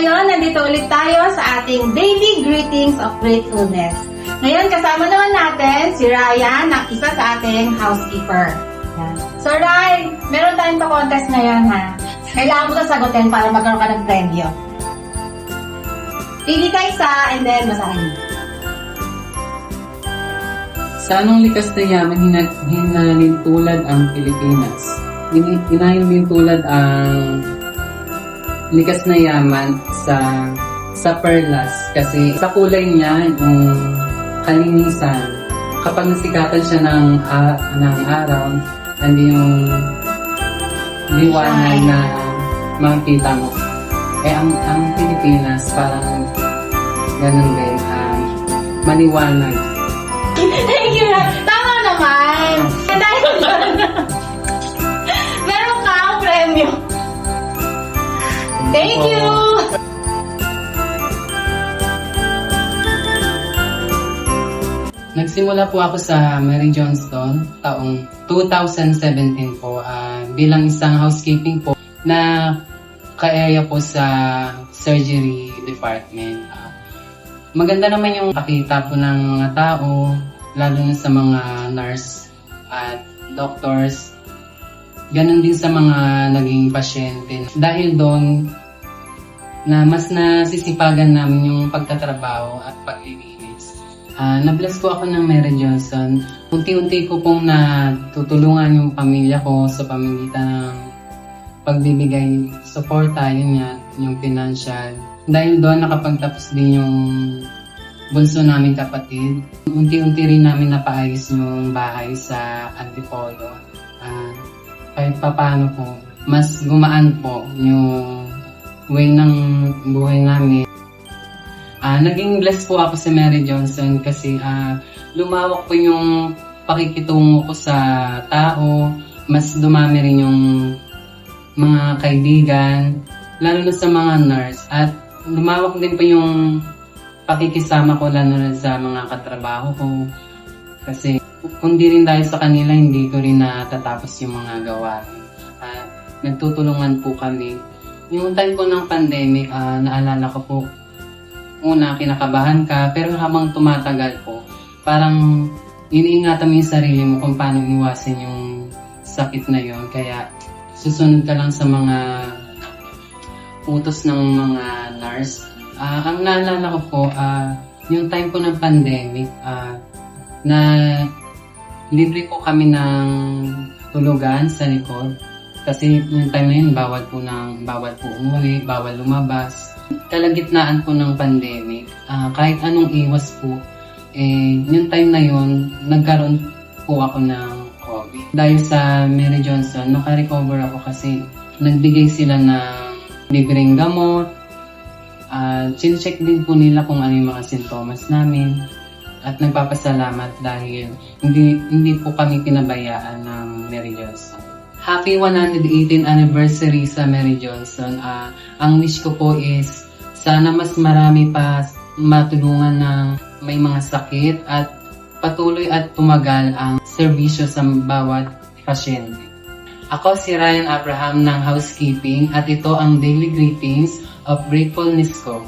ngayon, nandito ulit tayo sa ating Daily Greetings of Gratefulness. Ngayon, kasama naman natin si Ryan, ang isa sa ating housekeeper. Yan. So, Ryan, meron tayong pa-contest ngayon, ha? Kailangan mo na sagutin para magkaroon ka ng premyo. Pili ka isa, and then basahin mo. Sa anong likas na yaman hinalintulad ang Pilipinas? Hinalintulad ang likas na yaman sa perlas kasi sa kulay niya, yung kalinisan, kapag nasikatan siya ng araw, hindi yung liwanag na makikita mo. Ang Pilipinas parang ganun din, maliwanag. Thank you, Ryan. Tama naman. Tayo dyan. Meron ka ang premyo. Thank you. Nagsimula po ako sa Mary Johnston taong 2017 po bilang isang housekeeping po na ka-area po sa surgery department. Maganda naman yung pakita po ng mga tao, lalo na sa mga nurse at doctors. Ganon din sa mga naging pasyente. Dahil doon, na mas nasisipagan namin yung pagtatrabaho at paglilinis. Na-bless po ako ng Mary Johnson. Unti-unti ko pong natutulungan yung pamilya ko sa pamamagitan ng pagbibigay suporta, yun nga, yung financial. Dahil doon nakapagtapos din yung bunso namin kapatid. Unti-unti rin namin napaayos yung bahay sa Antipolo. Kahit papaano po, mas gumaan po yung way ng buhay namin. Naging blessed po ako sa Mary Johnson kasi lumawak po yung pakikitungo ko sa tao. Mas dumami rin yung mga kaibigan, lalo na sa mga nurse. At lumawak din po yung pakikisama ko lalo na sa mga katrabaho ko. Kasi kung di rin dahil sa kanila, hindi ko rin natatapos yung mga gawain. Nagtutulungan po kami. Yung time po ng pandemic, naalala ko po, una kinakabahan ka, pero habang tumatagal po, parang iniingatan mo yung sarili mo kung paano iwasan yung sakit na yon. Kaya susunod ka lang sa mga utos ng mga nurse. Ang naalala ko po, yung time po ng pandemic, na libre po kami ng tulugan sa likod. Kasi yung time na yun, bawal po umuwi, bawal lumabas. Kalagitnaan po ng pandemic, kahit anong iwas po, yung time na yun, nagkaroon po ako ng COVID. Dahil sa Mary Johnson, naka-recover ako kasi nagbigay sila ng libreng gamot. Chinecheck din po nila kung ano yung mga sintomas namin. At nagpapasalamat dahil hindi po kami pinabayaan ng Mary Johnson. Happy 118th anniversary sa Mary Johnson. Ang wish ko po is sana mas marami pa matulungan ng may mga sakit at patuloy at tumagal ang serbisyo sa bawat pasyente. Ako si Ryan Abraham ng Housekeeping at ito ang Daily Greetings of Gratefulness ko.